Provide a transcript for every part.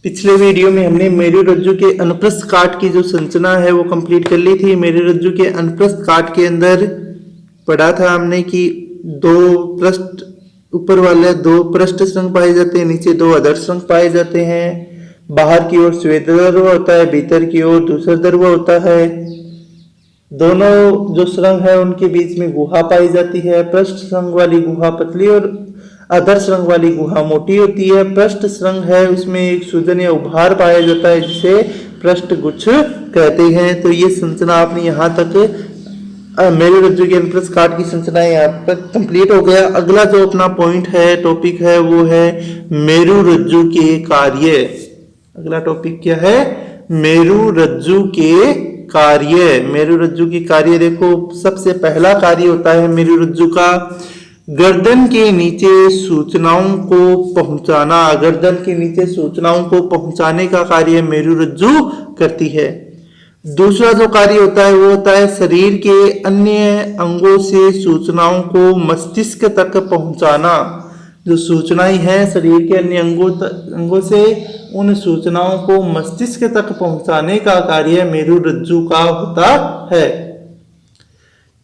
पिछले वीडियो में हमने मेरुरज्जु के अनुप्रस्थ काट की जो संरचना है वो कंप्लीट कर ली थी। मेरुरज्जु के अनुप्रस्थ काट के अंदर पढ़ा था हमने कि दो पृष्ठ, ऊपर वाले दो पृष्ठ श्रृंग पाए जाते हैं, नीचे दो अधर श्रृंग पाए जाते हैं। बाहर की ओर श्वेत दर्व होता है, भीतर की ओर दूसरा दर्व होता है। दोनों जो श्रृंग है उनके बीच में गुहा पाई जाती है। पृष्ठ श्रृंग वाली गुहा पतली और अधर श्रृंग वाली गुहा मोटी होती है। पृष्ठ श्रृंग है उसमें एक सूजन या उभार पाया जाता है जिसे पृष्ठ गुच्छ कहते हैं। तो ये संरचना आपने यहाँ तक मेरुरज्जु के अनुप्रस्थ काट की संरचना यहाँ पर कंप्लीट हो गया। अगला जो अपना पॉइंट है, टॉपिक है, वो है मेरुरज्जु के कार्य। अगला टॉपिक क्या है? मेरुरज्जु के कार्य। मेरुरज्जु के कार्य देखो, सबसे पहला कार्य होता है मेरुरज्जु का गर्दन के नीचे सूचनाओं को पहुंचाना। गर्दन के नीचे सूचनाओं को पहुंचाने का कार्य मेरुरज्जु करती है। दूसरा जो कार्य होता है वो होता है शरीर के अन्य अंगों से सूचनाओं को मस्तिष्क तक पहुंचाना। जो सूचनाएं हैं शरीर के अन्य अंगों से, उन सूचनाओं को मस्तिष्क तक पहुंचाने का कार्य मेरुरज्जु का होता है।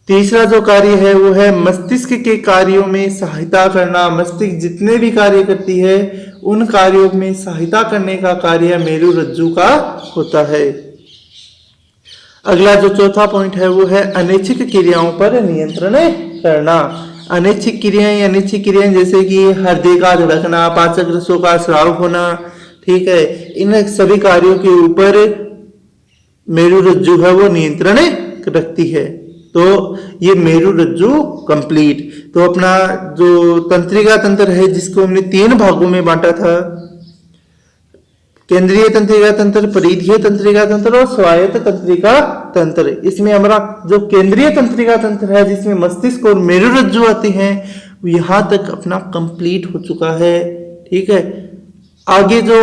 तीसरा जो कार्य है वो है मस्तिष्क के कार्यों में सहायता करना। मस्तिष्क जितने भी कार्य करती है उन कार्यों में सहायता करने का कार्य मेरुरज्जु का होता है। अगला जो चौथा पॉइंट है वो है अनैच्छिक क्रियाओं पर नियंत्रण करना। अनैच्छिक क्रियाएं, अनैच्छिक क्रियाएं जैसे कि हृदय का धड़कना, पाचक रसों का स्राव होना, ठीक है, इन सभी कार्यों के ऊपर मेरुरज्जु है वो नियंत्रण रखती है। तो ये मेरुरज्जु कंप्लीट। तो अपना जो तंत्रिका तंत्र है जिसको हमने 3 भागों में बांटा था, केंद्रीय तंत्रिका तंत्र, परिधीय तंत्रिका तंत्र और स्वायत्त तंत्रिका तंत्र। इसमें हमारा जो केंद्रीय तंत्रिका तंत्र है जिसमें मस्तिष्क और मेरुरज्जु आती हैं, यहां तक अपना कंप्लीट हो चुका है। ठीक है, आगे जो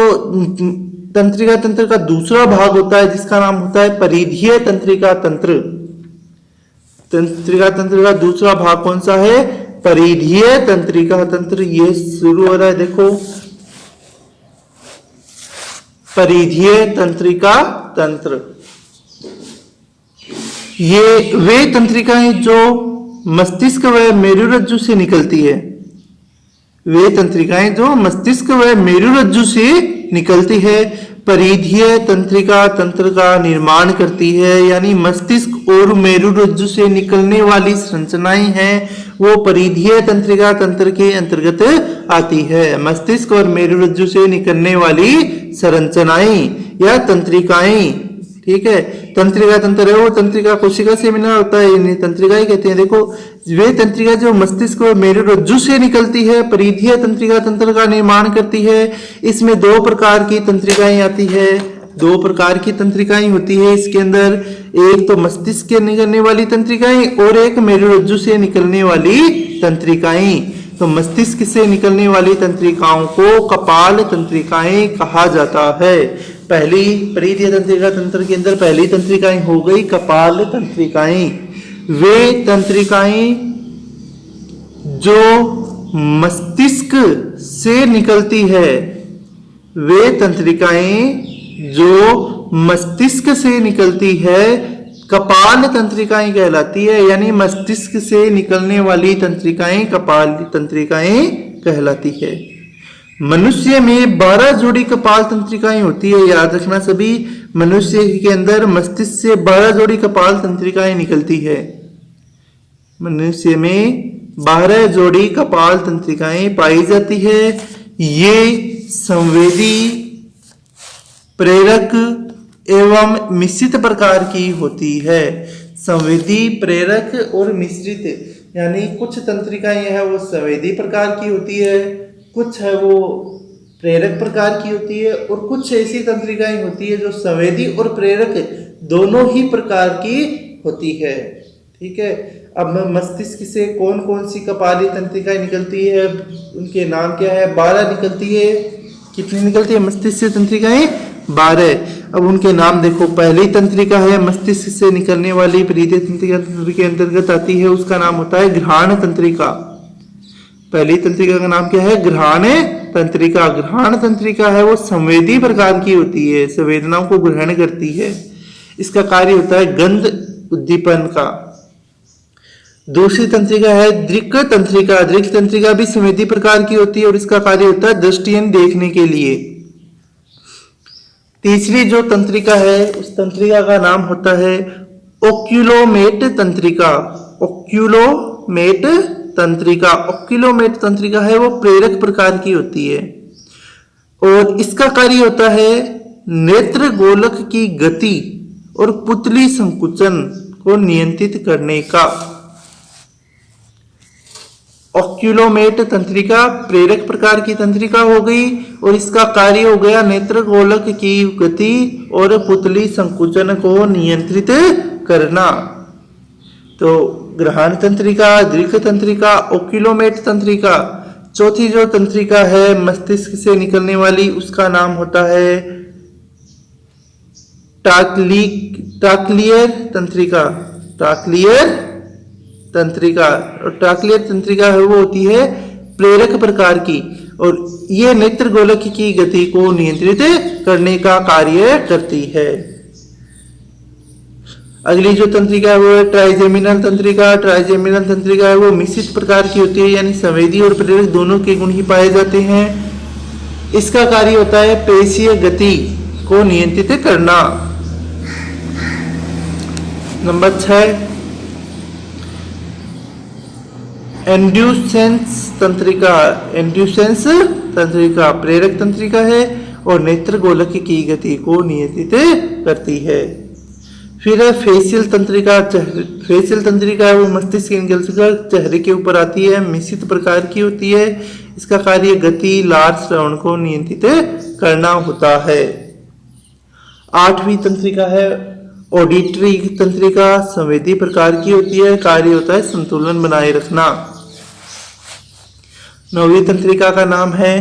तंत्रिका तंत्र का दूसरा भाग होता है जिसका नाम होता है परिधीय तंत्रिका तंत्र। तंत्रिका तंत्र का दूसरा भाग कौन सा है? परिधीय तंत्रिका तंत्र। ये शुरू हो रहा है, देखो, परिधीय तंत्रिका तंत्र। ये वे तंत्रिकाएं जो मस्तिष्क व मेरुरज्जु से निकलती है। वे तंत्रिकाएं जो मस्तिष्क व मेरुरज्जु से निकलती है, परिधीय तंत्रिका तंत्र का निर्माण करती है। यानी मस्तिष्क और मेरुरज्जु से निकलने वाली संरचनाएं हैं वो परिधीय तंत्रिका तंत्र के अंतर्गत आती है। मस्तिष्क और मेरुरज्जु से निकलने वाली संरचनाएं या तंत्रिकाएं, ठीक है। तंत्रिका तंत्र है वो तंत्रिका कोशिका से मिला होता है, इन्हें तंत्रिकाएं कहते हैं। देखो, वे तंत्रिका जो मस्तिष्क और मेरुरज्जु से निकलती है परिधीय तंत्रिका तंत्र का निर्माण करती है। इसमें 2 प्रकार की तंत्रिकाएं आती है, 2 प्रकार की तंत्रिकाएं होती है इसके अंदर। एक तो मस्तिष्क से निकलने वाली तंत्रिकाएं और एक मेरुरज्जु से निकलने वाली तंत्रिकाएं। तो मस्तिष्क से निकलने वाली तंत्रिकाओं को कपाल तंत्रिकाएं कहा जाता है। पहली परिधीय तंत्रिका तंत्र के अंदर पहली तंत्रिकाएं हो गई कपाल तंत्रिकाएं। वे तंत्रिकाएं जो मस्तिष्क से निकलती है, वे तंत्रिकाएं जो मस्तिष्क से निकलती है कपाल तंत्रिकाएं कहलाती है। यानी मस्तिष्क से निकलने वाली तंत्रिकाएं कपाल तंत्रिकाएं कहलाती है। मनुष्य में 12 जोड़ी कपाल तंत्रिकाएं होती है, याद रखना सभी। मनुष्य के अंदर मस्तिष्क से 12 जोड़ी कपाल तंत्रिकाएं निकलती है। मनुष्य में 12 जोड़ी कपाल तंत्रिकाएं पाई जाती है। ये संवेदी, प्रेरक एवं मिश्रित प्रकार की होती है। संवेदी, प्रेरक और मिश्रित, यानी कुछ तंत्रिकाएं हैं वो संवेदी प्रकार की होती है, कुछ है वो प्रेरक प्रकार की होती है, और कुछ ऐसी तंत्रिकाएं होती है जो संवेदी और प्रेरक दोनों ही प्रकार की होती है। ठीक है, अब मस्तिष्क से कौन कौन सी कपाली तंत्रिकाएं निकलती है, उनके नाम क्या है? 12 निकलती है। कितनी निकलती है मस्तिष्क से तंत्रिकाएं? 12। अब उनके नाम देखो। पहली तंत्रिका है मस्तिष्क से निकलने वाली परिधीय तंत्रिका तंत्र के अंतर्गत आती है, उसका नाम होता है घ्राण तंत्रिका। पहली तंत्रिका का नाम क्या है? घ्राण तंत्रिका, घ्राण तंत्रिका है वो संवेदी प्रकार की होती है, संवेदनाओं को ग्रहण करती है। इसका कार्य होता है गंध उद्दीपन का। दूसरी तंत्रिका है दृक् तंत्रिका। दृक् तंत्रिका भी संवेदी प्रकार की होती है और इसका कार्य होता है दृष्टिहीन देखने के लिए। तीसरी जो तंत्रिका है उस तंत्रिका का नाम होता है ओक्यूलोमेट तंत्रिका। ओक्यूलोमेट तंत्रिका, ओक्यूलोमेट तंत्रिका है वो प्रेरक प्रकार की होती है और इसका कार्य होता है नेत्र गोलक की गति और पुतली संकुचन को नियंत्रित करने का। ऑक्यूलोमेट तंत्रिका प्रेरक प्रकार की तंत्रिका हो गई और इसका कार्य हो गया नेत्र गोलक की गति और पुतली संकुचन को नियंत्रित करना। तो ग्रहण तंत्रिका, दृक् तंत्रिका, ओक्यूलोमेट तंत्रिका। चौथी जो तंत्रिका है मस्तिष्क से निकलने वाली उसका नाम होता है ट्राक्लियर तंत्रिका। ट्राक्लियर तंत्रिका, और ट्राक्लियर तंत्रिका है वो होती है प्रेरक प्रकार की और ये नेत्र गोलक की गति को नियंत्रित करने का कार्य करती है। अगली जो तंत्रिका है वो है ट्राइजेमिनल तंत्रिका। ट्राइजेमिनल तंत्रिका है वो मिश्रित प्रकार की होती है, यानी संवेदी और प्रेरक दोनों के गुण ही पाए जाते हैं। इसका कार्य होता है पेशीय गति को नियंत्रित करना। नंबर 6 एंड्यूसेंस तंत्रिका। एंड्यूसेंस तंत्रिका प्रेरक तंत्रिका है और नेत्र गोलक की गति को नियंत्रित करती है। फिर है फेशियल तंत्रिका। फेशियल तंत्रिका है वो मस्तिष्क के निकलकर चेहरे के ऊपर आती है, मिश्रित प्रकार की होती है। इसका कार्य गति, लार, श्रवण को नियंत्रित करना होता है। 8वीं तंत्रिका है ऑडिटरी तंत्रिका। संवेदी प्रकार की होती है, कार्य होता है संतुलन बनाए रखना। 9वीं तंत्रिका का नाम है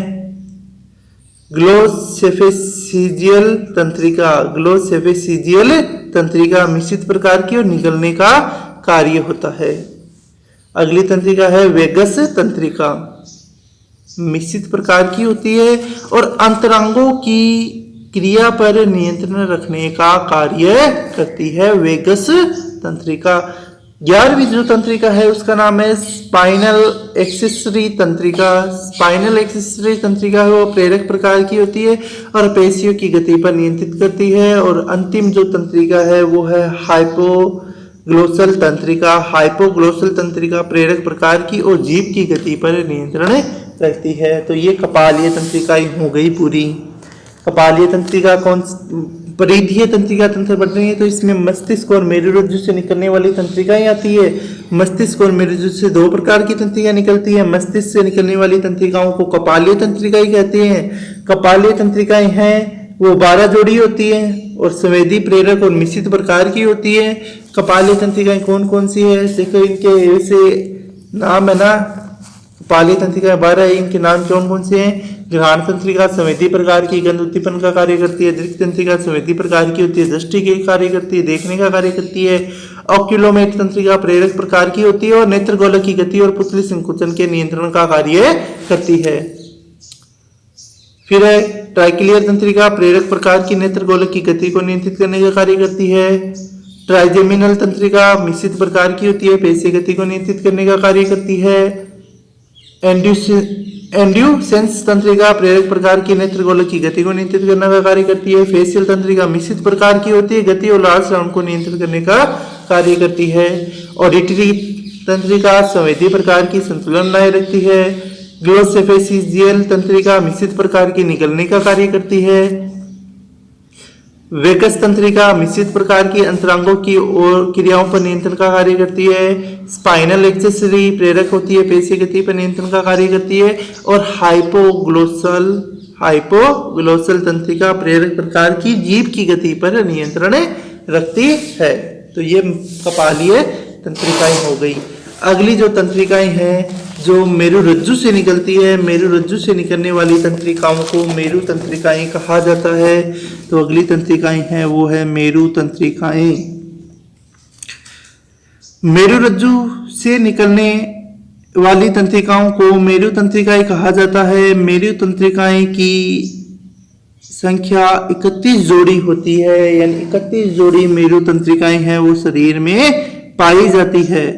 ग्लोसेफेसिजियल तंत्रिका। ग्लोसेफेसिजियल तंत्रिका मिश्रित प्रकार की और निकलने का कार्य होता है। अगली तंत्रिका है वेगस तंत्रिका। मिश्रित प्रकार की होती है और अंतरांगों की क्रिया पर नियंत्रण रखने का कार्य करती है वेगस तंत्रिका। 11वीं जो तंत्रिका है उसका नाम है स्पाइनल एक्सेसरी तंत्रिका। स्पाइनल एक्सेसरी तंत्रिका है वो प्रेरक प्रकार की होती है और पेशियों की गति पर नियंत्रित करती है। और अंतिम जो तंत्रिका है वो है हाइपोग्लोसल तंत्रिका। हाइपोग्लोसल तंत्रिका प्रेरक प्रकार की और जीभ की गति पर नियंत्रण करती है। तो ये कपालीय तंत्रिका हो गई पूरी। कपालीय तंत्रिका परिधीय तंत्रिका तंत्र बढ़ रही है तो इसमें मस्तिष्क और मेरुरज्जु से निकलने वाली तंत्रिकाएं आती है। मस्तिष्क और मेरुरज्जु से 2 प्रकार की तंत्रिकाएं निकलती है। मस्तिष्क से निकलने वाली तंत्रिकाओं को कपालीय तंत्रिकाएं कहते हैं। कपालीय तंत्रिकाएं हैं वो 12 जोड़ी होती है और संवेदी, प्रेरक और मिश्रित प्रकार की होती है। कपालीय तंत्रिकाएं कौन कौन सी है देखो, इनके ऐसे नाम है ना, कपालीय तंत्रिका 12 है, इनके नाम कौन कौन से हैं। घ्राण तंत्रिका संवेदी प्रकार की, गंध उद्दीपन का कार्य करती है। दृक् तंत्रिका संवेदी प्रकार की होती है, दृष्टि के कार्य करती है, देखने का कार्य करती है। ऑक्यूलोमेट तंत्रिका प्रेरक प्रकार की होती है और नेत्र गोलक की गति और पुतली संकुचन के नियंत्रण का कार्य करती है। फिर है ट्राइक्लियर तंत्रिका प्रेरक प्रकार की, नेत्र गोलक की गति को नियंत्रित करने का कार्य करती है। ट्राइजेमिनल तंत्रिका मिश्रित प्रकार की होती है, पेशीय गति को नियंत्रित करने का कार्य करती है। एंड्यूसेंस तंत्रिका प्रेरक प्रकार की, नेत्र गोलक की गति को नियंत्रित करने का कार्य करती है। फेशियल तंत्रिका मिश्रित प्रकार की होती है, गति और लार श्रवण को नियंत्रित करने का कार्य करती है। ऑडिटरी तंत्रिका संवेदी प्रकार की, संतुलन बनाए रखती है। ग्लोसेफेसिजियल तंत्रिका मिश्रित प्रकार की, निकलने का कार्य करती है। वेगस तंत्रिका मिश्रित प्रकार की, अंतरांगों की और क्रियाओं पर नियंत्रण का कार्य करती है। स्पाइनल एक्सेसरी प्रेरक होती है, पेशीय गति पर नियंत्रण का कार्य करती है। और हाइपोग्लोसल तंत्रिका प्रेरक प्रकार की, जीभ की गति पर नियंत्रण रखती है। तो ये कपालीय तंत्रिकाएं हो गई। अगली जो तंत्रिकाएं हैं जो मेरुरज्जु से निकलती है, मेरुरज्जु से निकलने वाली तंत्रिकाओं को मेरु तंत्रिकाएं कहा जाता है। तो अगली तंत्रिकाएं हैं वो है मेरु तंत्रिकाएं। मेरुरज्जु से निकलने वाली तंत्रिकाओं को मेरु तंत्रिकाएं कहा जाता है। मेरु तंत्रिकाएं की संख्या 31 जोड़ी होती है, यानी 31 जोड़ी मेरु तंत्रिकाएं हैं वो शरीर में पाई जाती है।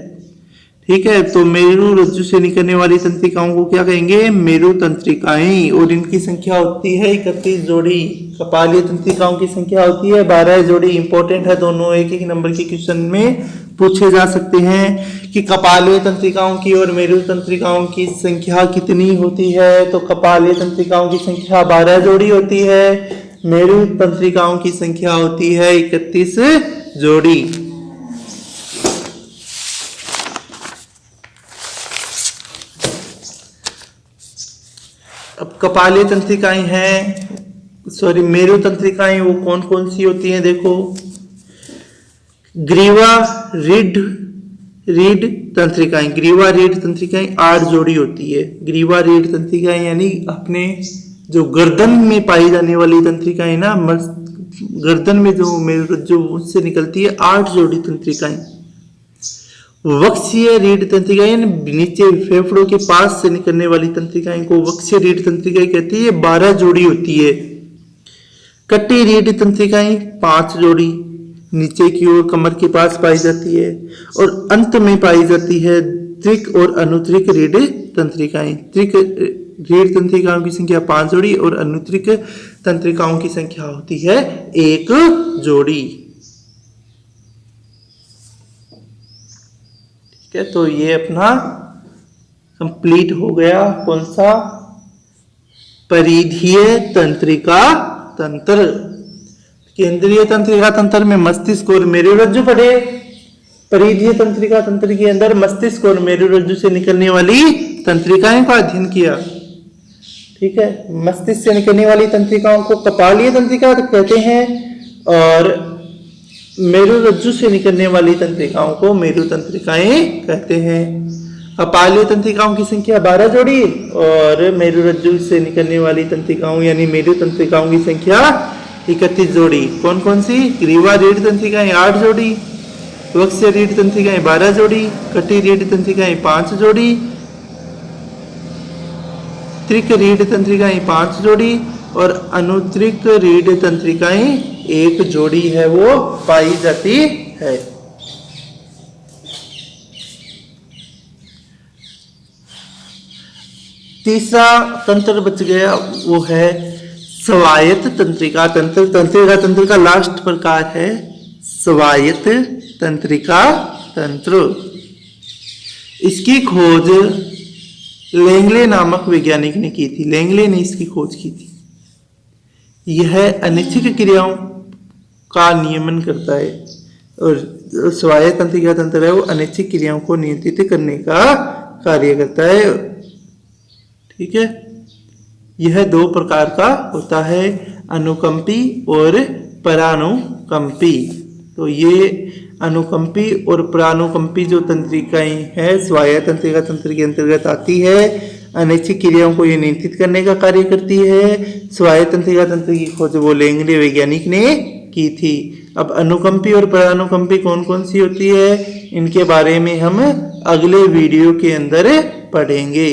ठीक है, तो मेरु रज्जु से निकलने वाली तंत्रिकाओं को क्या कहेंगे? मेरु तंत्रिकाएं, और इनकी संख्या होती है 31 जोड़ी। कपालीय तंत्रिकाओं की संख्या होती है 12 जोड़ी। इंपॉर्टेंट है, दोनों एक एक नंबर के क्वेश्चन में पूछे जा सकते हैं कि कपालीय तंत्रिकाओं की और मेरु तंत्रिकाओं की संख्या कितनी होती है। तो कपालीय तंत्रिकाओं की संख्या 12 जोड़ी होती है, मेरु तंत्रिकाओं की संख्या होती है 31 जोड़ी। अब कपालीय तंत्रिकाएं हैं, मेरु तंत्रिकाएं वो कौन कौन सी होती हैं? देखो, ग्रीवा रीढ़ तंत्रिकाएं, ग्रीवा रीढ़ तंत्रिकाएं 8 जोड़ी होती है। ग्रीवा रीढ़ तंत्रिकाएं यानी अपने जो गर्दन में पाई जाने वाली तंत्रिकाएं ना, गर्दन में जो मेरु रज्जु उससे निकलती है 8 जोड़ी तंत्रिकाएं। वक्षीय रीढ़ तंत्रिकाएं नीचे फेफड़ों के पास से निकलने वाली तंत्रिकाएं को वक्षीय रीढ़ तंत्रिकाएं कहती है, 12 जोड़ी होती है। कटी रीढ़ तंत्रिकाएं 5 जोड़ी नीचे की ओर कमर के पास पाई जाती है, और अंत में पाई जाती है त्रिक और अनुत्रिक रीढ़ तंत्रिकाएं। त्रिक रीढ़ तंत्रिकाओं की संख्या 5 जोड़ी और अनुत्रिक तंत्रिकाओं की संख्या होती है 1 जोड़ी। ठीक है, तो ये अपना कंप्लीट हो गया। कौन सा? परिधीय तंत्रिका तंत्र। केंद्रीय तंत्रिका तंत्र में मस्तिष्क और मेरुरज्जु पढ़े। परिधीय तंत्रिका तंत्र के अंदर मस्तिष्क और मेरुरज्जु से निकलने वाली तंत्रिकाओं का अध्ययन किया। ठीक है, मस्तिष्क से निकलने वाली तंत्रिकाओं को कपालीय तंत्रिका कहते हैं, और मेरुरज्जु से निकलने वाली तंत्रिकाओं को मेरु तंत्रिकाएं कहते हैं। कपालीय तंत्रिकाओं की संख्या 12 जोड़ी और मेरुरज्जु से निकलने वाली तंत्रिकाओं यानी मेरु तंत्रिकाओं की संख्या 31 जोड़ी। कौन कौन सी? ग्रीवा रीढ़ तंत्रिकाएं 8 जोड़ी, वक्षीय रीढ़ तंत्रिकाएं 12 जोड़ी, कटी रीढ़ तंत्रिकाएं 5 जोड़ी, त्रिक रीढ़ तंत्रिकाएं 5 जोड़ी और अनुत्रिक रीढ़ तंत्रिकाएं 1 जोड़ी है वो पाई जाती है। तीसरा तंत्र बच गया, वो है स्वायत्त तंत्रिका तंत्र। तंत्रिका तंत्र का लास्ट प्रकार है स्वायत्त तंत्रिका तंत्र। इसकी खोज लेंगले नामक वैज्ञानिक ने की थी। लेंगले ने इसकी खोज की थी। यह अनैच्छिक क्रियाओं का नियमन करता है, और स्वायत्त तंत्रिका तंत्र है वो अनैच्छिक क्रियाओं को नियंत्रित करने का कार्य करता है। ठीक है, यह 2 प्रकार का होता है, अनुकंपी और परानुकंपी। तो ये अनुकंपी और परानुकंपी जो तंत्रिकाएं हैं स्वायत्त तंत्रिका तंत्र के अंतर्गत आती है। अनैच्छिक क्रियाओं को ये नियंत्रित करने का कार्य करती है। स्वायत्त तंत्रिका तंत्र की खोज वो लेंगले वैज्ञानिक ने की थी। अब अनुकंपी और परानुकंपी कौन कौन सी होती है, इनके बारे में हम अगले वीडियो के अंदर पढ़ेंगे।